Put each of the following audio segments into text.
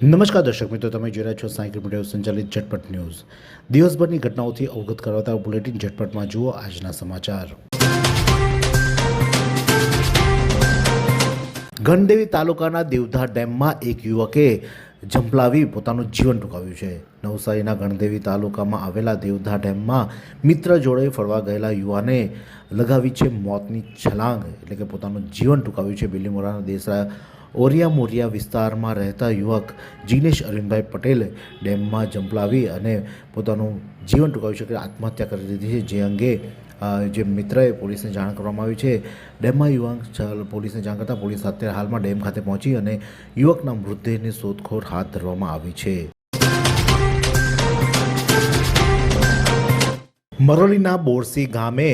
નમસ્કાર દર્શક મિત્રો, તમે જોઈ રહ્યા છો સાયકલ મીડિયા સંચાલિત ઝટપટ ન્યૂઝ. દિવસભરની ઘટનાઓથી અવગત કરાવતા બુલેટિન ઝટપટમાં જુઓ આજના સમાચાર. ગણદેવી તાલુકાના દેવધા ડેમમાં એક યુવકે ઝંપલાવી પોતાનું જીવન ટૂંકાવ્યું છે. નવસારીના ગણદેવી તાલુકામાં આવેલા દેવધા ડેમમાં મિત્ર જોડે ફરવા ગયેલા યુવાને લગાવી છે મોતની છલાંગ, એટલે કે પોતાનું જીવન ટૂંકાવ્યું છે. બિલીમોરાના દેસરા ઓરિયા મોરિયા વિસ્તારમાં રહેતા યુવક જીનેશ અરવિંદભાઈ પટેલ ડેમમાં ઝંપલાવી અને પોતાનું જીવન ટૂંકાવ્યું છે, કે આત્મહત્યા કરી લીધી છે. જે અંગે જે મિત્રએ પોલીસને જાણ કરવામાં આવી છે. ડેમમાં યુવક પોલીસને જાણ કરતાં પોલીસ અત્યારે હાલમાં ડેમ ખાતે પહોંચી અને યુવકના મૃતદેહની શોધખોળ હાથ ધરવામાં આવી છે. મરોલીના બોરસી ગામે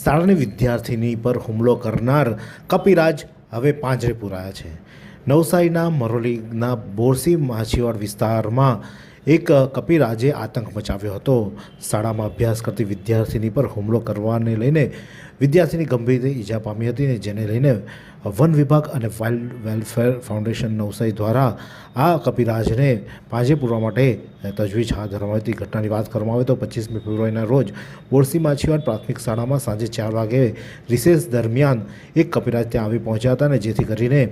શાળાની વિદ્યાર્થીની પર હુમલો કરનાર કપિરાજ હવે પાંજરે પુરાયા છે. નવસારીના મરોલીના બોરસી માછીવાડ વિસ્તારમાં એક કપિરાજે આતંક મચાવ્યો હતો. શાળામાં અભ્યાસ કરતી વિદ્યાર્થીની પર હુમલો કરવાને લઈને વિદ્યાર્થીની ગંભીર રીતે ઈજા પામી હતી, જેને લઈને વન વિભાગ અને વાઇલ્ડ વેલફેર ફાઉન્ડેશન નવસારી દ્વારા આ કપિરાજને પાંજરે પૂરવા માટે તજવીજ હાથ ધરવામાં હતી. ઘટનાની વાત કરવામાં આવે તો 25મી ફેબ્રુઆરીના રોજ બોરસી માછીવાડ પ્રાથમિક શાળામાં સાંજે 4 વાગે રિસેસ દરમિયાન એક કપિરાજ ત્યાં આવી પહોંચ્યા હતા, અને જેથી કરીને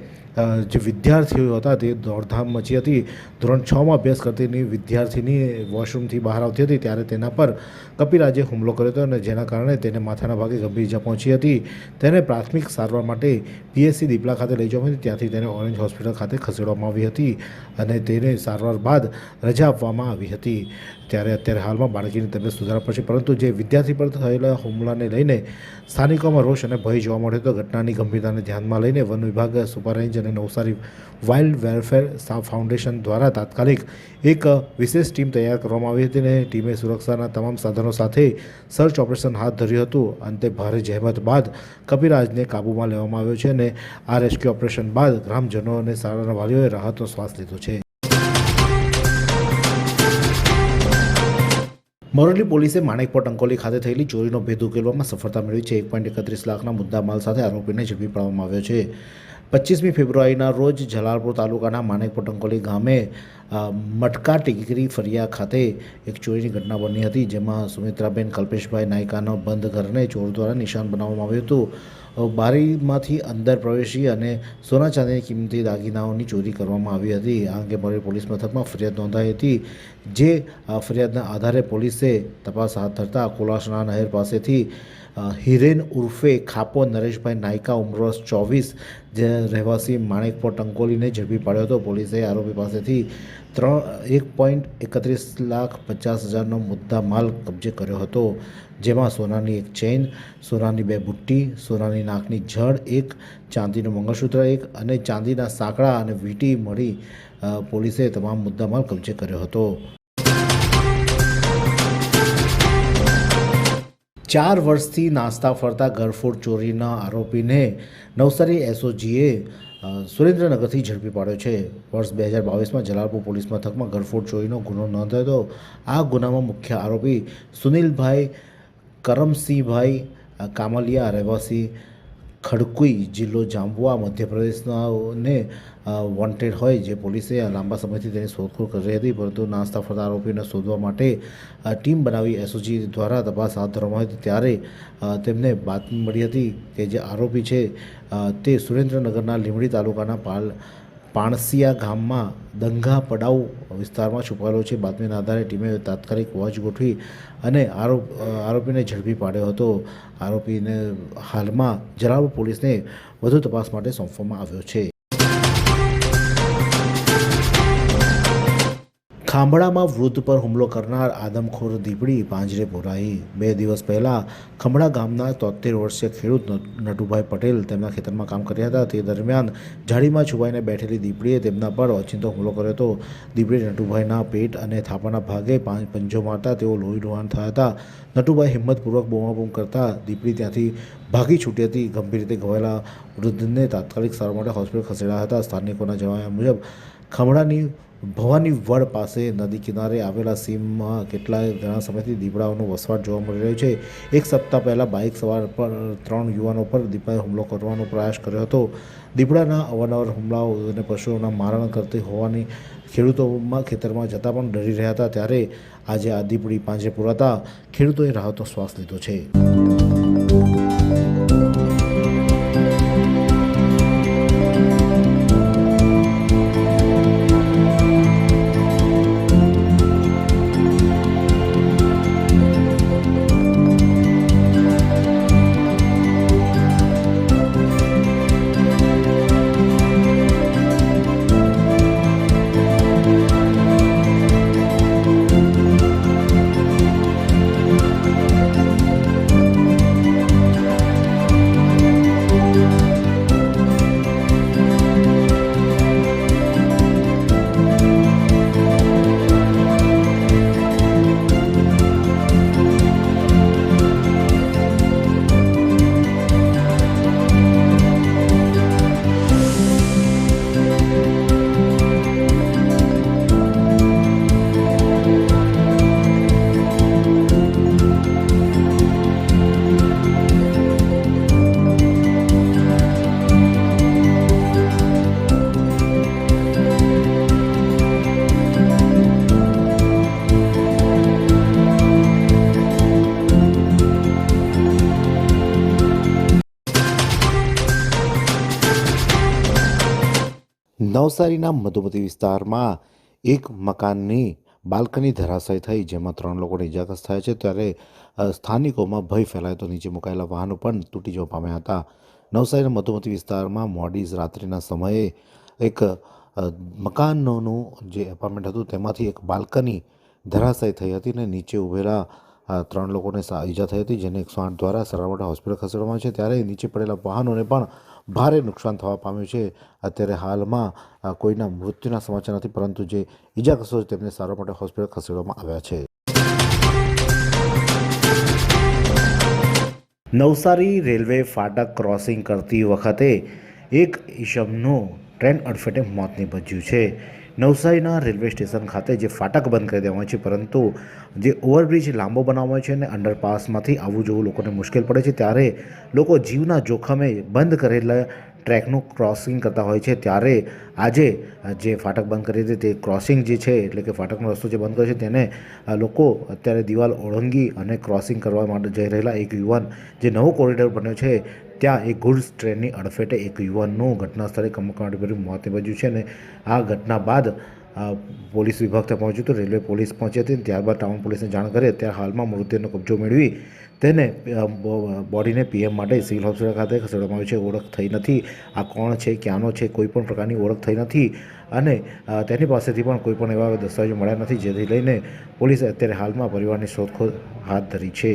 જે વિદ્યાર્થીઓ હતા તે દોડધામ મચી હતી. ધોરણ 6માં અભ્યાસ કરતી વિદ્યાર્થીની વોશરૂમથી બહાર આવતી હતી ત્યારે તેના પર કપિરાજે હુમલો કર્યો હતો, અને જેના કારણે તેને માથાના ભાગે ગંભીર ઈજા પહોંચી હતી. તેને પ્રાથમિક સારવાર માટે પીએચસી દીપલા ખાતે લઈ જવામાં આવી. ત્યાંથી તેને ઓરેન્જ હોસ્પિટલ ખાતે ખસેડવામાં આવી હતી અને તેને સારવાર બાદ રજા આપવામાં આવી હતી. અત્યારે હાલમાં બાળકીની તબિયત સુધારા પર છે, પરંતુ જે વિદ્યાર્થી પર થયેલા હુમલાને લઈને સ્થાનિકોમાં રોષ અને ભય જોવા મળ્યો હતો. ઘટનાની ગંભીરતાને ધ્યાનમાં લઈને વન વિભાગ, સુપર રેન્જ અને નવસારી વાઇલ્ડ વેલફેર ફાઉન્ડેશન દ્વારા તાત્કાલિક એક વિશેષ ટીમ તૈયાર કરવામાં આવી હતી, અને ટીમે સુરક્ષાના તમામ સાધનો સાથે સર્ચ ઓપરેશન હાથ ધર્યું હતું. અંતે ભારે જહેમત બાદ કપિરાજને કાબૂમાં લેવામાં આવ્યો છે, અને આ રેસ્ક્યુ ઓપરેશન બાદ ગ્રામજનો અને શાળાના વાલીઓએ રાહતનો શ્વાસ લીધો છે. મોરલી પોલીસે માણેકપોર ટંકોલી ખાતે થયેલી ચોરીનો ભેદ ઉકેલવામાં સફળતા મેળવી છે. 1.31 લાખના મુદ્દામાલ સાથે આરોપીને ઝડપી પાડવામાં આવ્યો છે. 25મી ફેબ્રુઆરીના રોજ જલાલપુર તાલુકાના માણેકપોર ટંકોલી ગામે મટકા ટીકરી ફરિયા ખાતે એક ચોરીની ઘટના બની હતી, જેમાં સુમિત્રાબેન કલ્પેશભાઈ નાયકાનો બંધ ઘરને ચોર દ્વારા નિશાન બનાવવામાં આવ્યું હતું. બારીમાંથી અંદર પ્રવેશી અને સોના ચાંદીની કિંમતી દાગીનાઓની ચોરી કરવામાં આવી હતી. આ અંગે મોરલી પોલીસ મથકમાં ફરિયાદ નોંધાઈ હતી. જે ફરિયાદના આધારે પોલીસે તપાસ હાથ ધરતા કોલાસણા નહેર પાસેથી હિરેન ઉર્ફે ખાપો નરેશભાઈ નાયકા ઉંમર 24 જે રહેવાસી માણેકપોર ટંકોલીને ઝડપી પાડ્યો હતો. પોલીસે આરોપી પાસેથી 1.31,50,000નો મુદ્દા માલ કબજે કર્યો હતો, જેમાં સોનાની એક ચેઇન, સોનાની 2 બુટ્ટી, સોનાની નાકની જડ 1, ચાંદીનું મંગળસૂત્ર 1 અને ચાંદીના સાંકડા અને વીંટી મળી પોલીસે તમામ મુદ્દામાલ કબજે કર્યો હતો. 4 વર્ષથી નાસ્તા ફરતા ગરફોડ ચોરીના આરોપીને નવસારી એસઓજીએ સુરેન્દ્રનગરથી ઝડપી પાડ્યો છે. વર્ષ 2022માં જલાલપુર પોલીસ મથકમાં ગરફોડ ચોરીનો ગુનો નોંધાયો હતો. આ ગુનામાં મુખ્ય આરોપી સુનિલભાઈ કરમસિંહભાઈ કામલિયા રહેવાસી ખડકુઈ, જિલ્લો જાંબુઆ, મધ્યપ્રદેશને વોન્ટેડ હોય, જે પોલીસે લાંબા સમયથી તેની શોધખોળ કરી હતી, પરંતુ નાસ્તા ફરતા આરોપીને શોધવા માટે ટીમ બનાવી એસઓજી દ્વારા તપાસ હાથ ધરવામાં આવી. ત્યારે તેમને બાતમી મળી હતી કે જે આરોપી છે તે સુરેન્દ્રનગરના લીંબડી તાલુકાના પાણસિયા ગામમાં દંગા પડાઉ વિસ્તારમાં છુપાયેલો છે. બાતમીના આધારે ટીમે તાત્કાલિક વોચ ગોઠવી અને આરોપીને ઝડપી પાડ્યો હતો. આરોપીને હાલમાં જલાલપુર પોલીસને વધુ તપાસ માટે સોંપવામાં આવ્યો છે. ખાંભડામાં વૃદ્ધ પર હુમલો કરનાર આદમખોર દીપડી પાંજરે પુરાઈ. 2 દિવસ પહેલાં ખંભડા ગામના 73 વર્ષીય ખેડૂત નટુભાઈ પટેલ તેમના ખેતરમાં કામ કર્યા હતા. તે દરમિયાન ઝાડીમાં છુપાઈને બેઠેલી દીપડીએ તેમના પર ઓચિંતો હુમલો કર્યો હતો. દીપડીએ નટુભાઈના પેટ અને થાપાના ભાગે પંજો મારતા તેઓ લોહી લુહાણ થયા હતા. નટુભાઈ હિંમતપૂર્વક બૂમાબૂમ કરતા દીપડી ત્યાંથી ભાગી છૂટી હતી. ગંભીર રીતે ઘવાયેલા વૃદ્ધને તાત્કાલિક સારવાર માટે હોસ્પિટલ ખસેડાયા હતા. સ્થાનિકોના જણાવ્યા મુજબ ખંભડાની ભવાની વડ પાસે નદી કિનારે આવેલા સીમમાં કેટલાય ઘણા સમયથી દીપડાઓનો વસવાટ જોવા મળી રહ્યો છે. એક સપ્તાહ પહેલાં બાઇક સવાર પર 3 યુવાનો પર દીપડાએ હુમલો કરવાનો પ્રયાસ કર્યો હતો. દીપડાના અવારનવાર હુમલાઓ અને પશુઓના મારણ કરતી હોવાની ખેડૂતોમાં ખેતરમાં જતાં પણ ડરી રહ્યા હતા. ત્યારે આજે આ દીપડી પાંજરે પુરાતા ખેડૂતોએ રાહતનો શ્વાસ લીધો છે. નવસારીના મધુમતી વિસ્તારમાં એક મકાનની બાલ્કની ધરાશાયી થઈ, જેમાં 3 લોકોને ઇજાગ્રસ્ત થયા છે. ત્યારે સ્થાનિકોમાં ભય ફેલાયો તો નીચે મુકાયેલા વાહનો પણ તૂટી જવા પામ્યા હતા. નવસારીના મધુમતી વિસ્તારમાં મોડી રાત્રિના સમયે એક મકાનોનું જે એપાર્ટમેન્ટ હતું તેમાંથી એક બાલ્કની ધરાશાયી થઈ હતી અને નીચે ઊભેલા 3 લોકોને ઈજા થઈ હતી, જેને 108 દ્વારા સારવાર માટે હોસ્પિટલ ખસેડવામાં છે. ત્યારે નીચે પડેલા વાહનોને પણ ભારે નુકસાન થવા પામ્યું છે. અત્યારે હાલમાં કોઈના મૃત્યુના સમાચાર નથી, પરંતુ જે ઈજાગ્રસ્તો છે તેમને સારવાર માટે હોસ્પિટલ ખસેડવામાં આવ્યા છે. નવસારી રેલવે ફાટક ક્રોસિંગ કરતી વખતે એક ઈસમનું ટ્રેન અડફેટે મોત નીપજ્યું છે. નવસારીના રેલવે સ્ટેશન ખાતે જે ફાટક બંધ કરી દેવામાં છે, પરંતુ જે ઓવરબ્રિજ લાંબો બનાવવામાં છે અને અંડરપાસમાંથી આવવું જવું લોકોને મુશ્કેલ પડે છે. ત્યારે લોકો જીવના જોખમે બંધ કરેલા ટ્રેકનું ક્રોસિંગ કરતા હોય છે. ત્યારે આજે જે ફાટક બંધ કરી હતી તે ક્રોસિંગ જે છે, એટલે કે ફાટકનો રસ્તો જે બંધ કર્યો છે તેને લોકો અત્યારે દિવાલ ઓળંગી અને ક્રોસિંગ કરવા માટે જઈ રહેલા એક યુવાન, જે નવો કોરિડોર બન્યો છે ત્યાં એક ગુડ્સ ટ્રેનની અડફેટે એક યુવાનનું ઘટના સ્થળે કમકમાટી મોત નીપજ્યું છે. અને આ ઘટના બાદ પોલીસ વિભાગ ત્યાં પહોંચ્યું હતું, રેલવે પોલીસ પહોંચી હતી. ત્યારબાદ ટાઉન પોલીસને જાણ કરી અત્યારે હાલમાં મૃતદેહનો કબજો મેળવી તેને બોડીને પીએમ માટે સિવિલ હોસ્પિટલ ખાતે ખસેડવામાં આવ્યું છે. ઓળખ થઈ નથી, આ કોણ છે, ક્યાંનો છે, કોઈ પણ પ્રકારની ઓળખ થઈ નથી અને તેની પાસેથી પણ કોઈ પણ એવા દસ્તાવેજો મળ્યા નથી, જેથી લઈને પોલીસે અત્યારે હાલમાં પરિવારની શોધખોળ હાથ ધરી છે.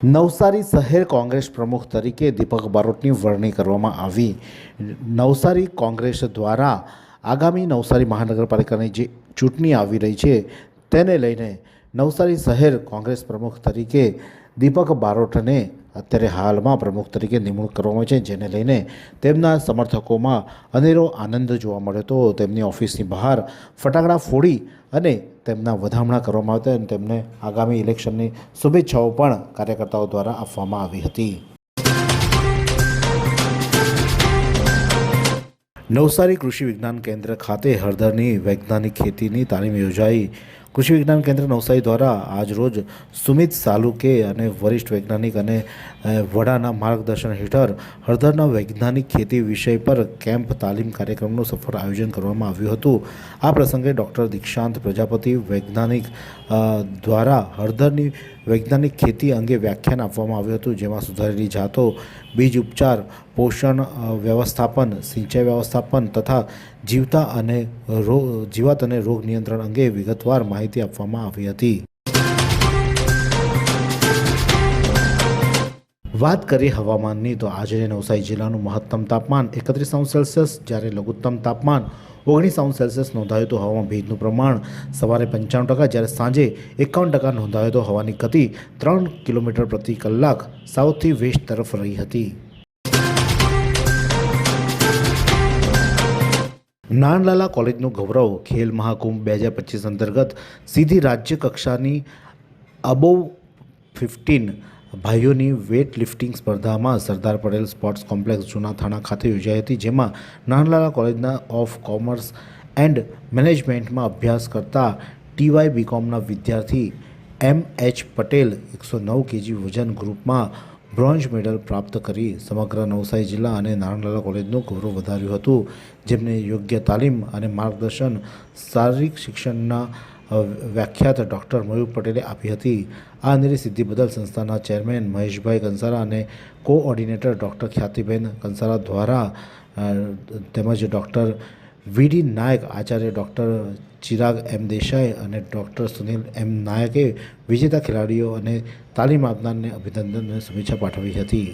નવસારી શહેર કોંગ્રેસ પ્રમુખ તરીકે દીપક બારોટની વરણી કરવામાં આવી. નવસારી કોંગ્રેસ દ્વારા આગામી નવસારી મહાનગરપાલિકાની જે ચૂંટણી આવી રહી છે તેને લઈને નવસારી શહેર કોંગ્રેસ પ્રમુખ તરીકે દીપક બારોટને અત્યારે હાલમાં પ્રમુખ તરીકે નિમણૂક કરવામાં છે, જેને લઈને તેમના સમર્થકોમાં અનેરો આનંદ જોવા મળ્યો હતો. તેમની ઓફિસની બહાર ફટાકડા ફોડી અને તેમના વધામણા કરવામાં આવ્યા અને તેમને આગામી ઇલેક્શનની શુભેચ્છાઓ પણ કાર્યકર્તાઓ દ્વારા આપવામાં આવી હતી. નવસારી કૃષિ વિજ્ઞાન કેન્દ્ર ખાતે હળદરની વૈજ્ઞાનિક ખેતીની તાલીમ યોજાઈ. કૃષિ વિજ્ઞાન કેન્દ્ર નવસારી દ્વારા આજરોજ સુમિત સાલુકે અને વરિષ્ઠ વૈજ્ઞાનિક અને વડાના માર્ગદર્શન હેઠળ હળદરના વૈજ્ઞાનિક ખેતી વિષય પર કેમ્પ તાલીમ કાર્યક્રમનું સફળ આયોજન કરવામાં આવ્યું હતું. આ પ્રસંગે ડૉક્ટર દીક્ષાંત પ્રજાપતિ વૈજ્ઞાનિક દ્વારા હળદરની વૈજ્ઞાનિક ખેતી અંગે વ્યાખ્યાન આપવામાં આવ્યું હતું, જેમાં સુધારેલી જાતો, બીજ ઉપચાર, પોષણ વ્યવસ્થાપન, સિંચાઈ વ્યવસ્થાપન તથા જીવાત અને રોગ નિયંત્રણ અંગે વિગતવાર માહિતી આપવામાં આવી હતી. વાત કરીએ હવામાનની તો આજે નવસારી જિલ્લાનું મહત્તમ તાપમાન 31°C જ્યારે લઘુત્તમ તાપમાન 19°C નોંધાયું તો હવામાં ભેજનું પ્રમાણ સવારે 95%, જ્યારે સાંજે 51% નોંધાયું તો હવાની ગતિ 3 કિલોમીટર પ્રતિ કલાક સાઉથથી વેસ્ટ તરફ રહી હતી. નાનલાલા કોલેજનું ગૌરવ ખેલ મહાકુંભ 2025 અંતર્ગત સીધી રાજ્ય કક્ષાની અબોવ 15 ભાઈઓની વેઇટ લિફ્ટિંગ સ્પર્ધામાં સરદાર પટેલ સ્પોર્ટ્સ કોમ્પ્લેક્સ જૂના થાણા ખાતે યોજાઈ હતી, જેમાં નાનલાલા કોલેજના ઓફ કોમર્સ એન્ડ મેનેજમેન્ટમાં અભ્યાસ કરતા ટીવાય બીકોમના વિદ્યાર્થી એમ.એચ. પટેલ 109 કેજી વજન ગ્રુપમાં બ્રોન્ઝ મેડલ પ્રાપ્ત કરી સમગ્ર નવસારી જિલ્લા અને નાનલાલા કોલેજનું ગૌરવ વધાર્યું હતું, જેમને યોગ્ય તાલીમ અને માર્ગદર્શન શારીરિક શિક્ષણના વ્યાખ્યાત ડૉક્ટર મયુર પટેલે આપી હતી. આ અનેરી સિદ્ધિ બદલ સંસ્થાના ચેરમેન મહેશભાઈ કંસારા અને કોઓર્ડિનેટર ડૉક્ટર ખ્યાતિબેન કંસારા દ્વારા તેમજ ડૉક્ટર વી.ડી. નાયક, આચાર્ય ડૉક્ટર ચિરાગ એમ. દેસાઈ અને ડૉક્ટર સુનિલ એમ. નાયકે વિજેતા ખેલાડીઓ અને તાલીમ આપનારને અભિનંદન અને શુભેચ્છા પાઠવી હતી.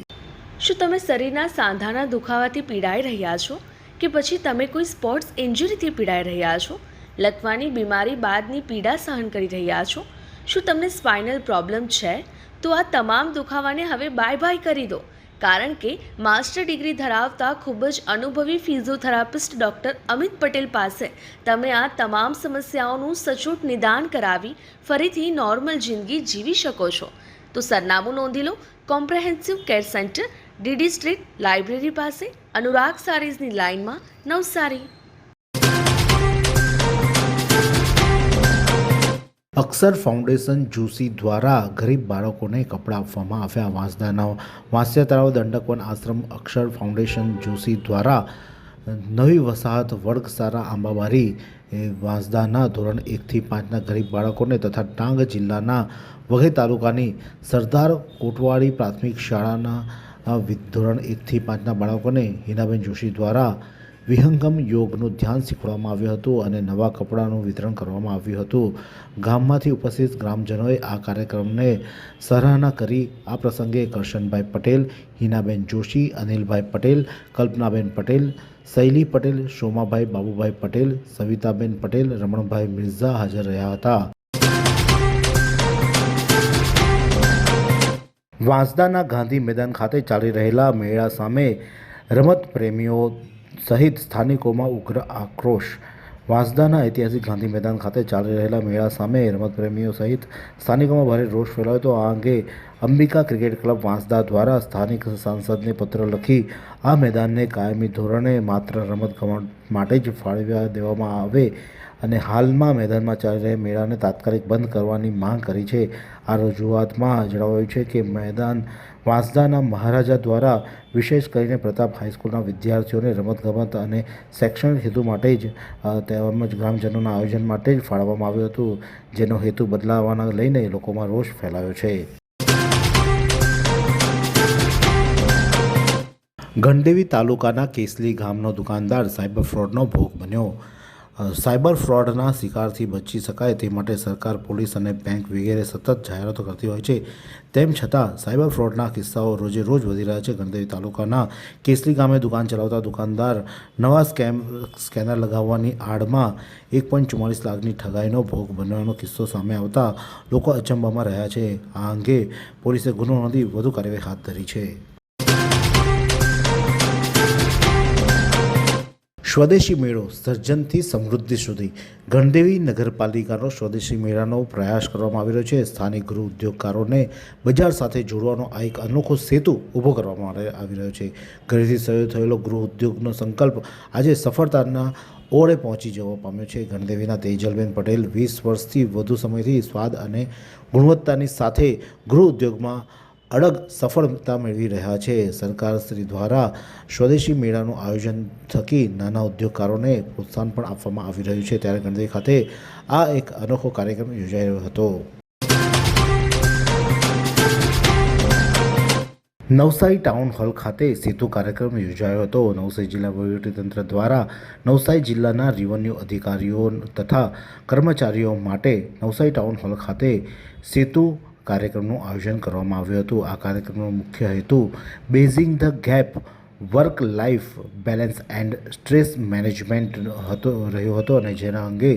શું તમે શરીરના સાંધાના દુખાવાથી પીડાઈ રહ્યા છો કે પછી તમે કોઈ સ્પોર્ટ્સ ઇન્જરીથી પીડાઈ રહ્યા છો? લકવાની બીમારી બાદની પીડા સહન કરી રહ્યા છો? શું તમને સ્પાઇનલ પ્રોબ્લેમ છે? તો આ તમામ દુખાવાને હવે બાય બાય કરી દો, કારણ કે માસ્ટર ડિગ્રી ધરાવતા ખૂબ જ અનુભવી ફિઝિયોથેરાપિસ્ટ ડૉક્ટર અમિત પટેલ પાસે તમે આ તમામ સમસ્યાઓનું સચોટ નિદાન કરાવી ફરીથી નોર્મલ જિંદગી જીવી શકો છો. તો સરનામું નોંધી લો. Comprehensive care center, DD street, library પાસે, અનુરાગ સારીઝની લાઇનમાં, નવસારી. અક્ષર ફાઉન્ડેશન જુસી દ્વારા ગરીબ બાળકોને કપડાં આપવામાં આવ્યા. વાંસદાના વાંસિયા તળાવ દંડકવન આશ્રમ અક્ષર ફાઉન્ડેશન જુસી દ્વારા નવી વસાહત વડગસારા આંબાબારી વાંસદાના ધોરણ 1 થી 5ના ગરીબ બાળકોને તથા ડાંગ જિલ્લાના વઘઈ તાલુકાની સરદાર કોટવાડી પ્રાથમિક શાળાના ધોરણ 1 થી 5ના બાળકોને હિનાબેન જોશી દ્વારા વિહંગમ યોગનું ધ્યાન શીખવવામાં આવ્યું હતું અને નવા કપડાનું વિતરણ કરવામાં આવ્યું હતું. ગામમાંથી ઉપસ્થિત ગ્રામજનોએ આ કાર્યક્રમને સરાહના કરી. આ પ્રસંગે કરશનભાઈ પટેલ, હિનાબેન જોશી, અનિલભાઈ પટેલ, કલ્પનાબેન પટેલ, શૈલી પટેલ, સોમાભાઈ બાબુભાઈ પટેલ, સવિતાબેન પટેલ, રમણભાઈ મિર્ઝા હાજર રહ્યા હતા. વાંસદાના ગાંધી મેદાન ખાતે ચાલી રહેલા મેળા સામે રમત પ્રેમીઓ સહિત સ્થાનિકોમાં ઉગ્ર આક્રોશ. વાંસદાના ઐતિહાસિક ગાંધી મેદાન ખાતે ચાલી રહેલા મેળા સામે રમતપ્રેમીઓ સહિત સ્થાનિકોમાં ભારે રોષ ફેલાયો હતો. આ અંગે અંબિકા ક્રિકેટ ક્લબ વાંસદા દ્વારા સ્થાનિક સાંસદને પત્ર લખી આ મેદાનને કાયમી ધોરણે માત્ર રમતગમત માટે જ ફાળવી દેવામાં આવે અને હાલમાં મેદાનમાં ચાલી રહેલા મેળાને તાત્કાલિક બંધ કરવાની માંગ કરી છે. આ રજૂઆતમાં જણાવાયું છે કે મેદાન વાંસદાના મહારાજા દ્વારા વિશેષ કરીને પ્રતાપ હાઈસ્કૂલના વિદ્યાર્થીઓને રમતગમત અને શૈક્ષણિક હેતુ માટે જ તેમજ ગ્રામજનોના આયોજન માટે જ ફાળવવામાં આવ્યું હતું, જેનો હેતુ બદલાવાના લઈને લોકોમાં રોષ ફેલાયો છે. ગણદેવી તાલુકાના કેસલી ગામનો દુકાનદાર સાયબર ફ્રોડનો ભોગ બન્યો. સાયબર ફ્રોડના શિકારથી બચી શકાય તે માટે સરકાર, પોલીસ અને બેંક વગેરે સતત જાહેરાતો કરતી હોય છે. તેમ છતાં સાયબર ફ્રોડના કિસ્સાઓ રોજે રોજ વધી રહ્યા છે. ગણદેવી તાલુકાના કેસલી ગામે દુકાન ચલાવતા દુકાનદાર નવા સ્કેનર લગાવવાની આડમાં 1.44 લાખની ઠગાઈનો ભોગ બનવાનો કિસ્સો સામે આવતા લોકો અચંબામાં રહ્યા છે. આ અંગે પોલીસે ગુનો નોંધી વધુ કાર્યવાહી હાથ ધરી છે. સ્વદેશી મેળો સર્જનથી સમૃદ્ધિ સુધી. ગણદેવી નગરપાલિકાનો સ્વદેશી મેળાનો પ્રયાસ કરવામાં આવી રહ્યો છે. સ્થાનિક ગૃહ ઉદ્યોગકારોને બજાર સાથે જોડવાનો આ એક અનોખો સેતુ ઊભો કરવામાં આવી રહ્યો છે. ઘરેથી શરૂ થયેલો ગૃહ ઉદ્યોગનો સંકલ્પ આજે સફળતાના ઓળે પહોંચી જવા પામ્યો છે. ગણદેવીના તેજલબેન પટેલ 20 વર્ષથી વધુ સમયથી સ્વાદ અને ગુણવત્તાની સાથે ગૃહ ઉદ્યોગમાં અડગ સફળતા મેળવી રહ્યા છે. સરકારશ્રી દ્વારા સ્વદેશી મેળાનું આયોજન થકી નાના ઉદ્યોગકારોને પ્રોત્સાહન પણ આપવામાં આવી રહ્યું છે. ત્યારે ગણદેવી ખાતે આ એક અનોખો કાર્યક્રમ યોજાઈ રહ્યો હતો. નવસારી ટાઉન હોલ ખાતે સેતુ કાર્યક્રમ યોજાયો હતો. નવસારી જિલ્લા વહીવટીતંત્ર દ્વારા નવસારી જિલ્લાના રેવન્યુ અધિકારીઓ તથા કર્મચારીઓ માટે નવસારી ટાઉન હોલ ખાતે સેતુ કાર્યક્રમનું આયોજન કરવામાં આવ્યું હતું. આ કાર્યક્રમનો મુખ્ય હેતુ basing the gap work life balance and stress management રહ્યો હતો અને જેના અંગે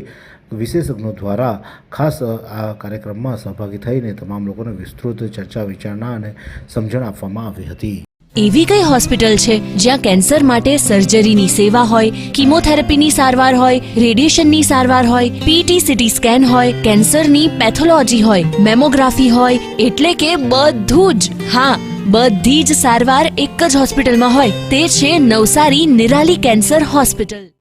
વિશેષજ્ઞો દ્વારા ખાસ આ કાર્યક્રમમાં સહભાગી થઈને તમામ લોકોને વિસ્તૃત ચર્ચા વિચારણા અને સમજણ આપવામાં આવી હતી. એવી કઈ હોસ્પિટલ છે જ્યાં કેન્સર માટે સર્જરીની સેવા હોય, કીમોથેરાપીની સારવાર હોય, રેડિયેશનની સારવાર હોય, પીટી સીટી સ્કેન હોય, કેન્સરની પેથોલોજી હોય, મેમોગ્રાફી હોય, એટલે કે બધું જ. હા, બધી જ સારવાર એક જ હોસ્પિટલમાં હોય. તે છે નવસારી નિરાલી કેન્સર હોસ્પિટલ.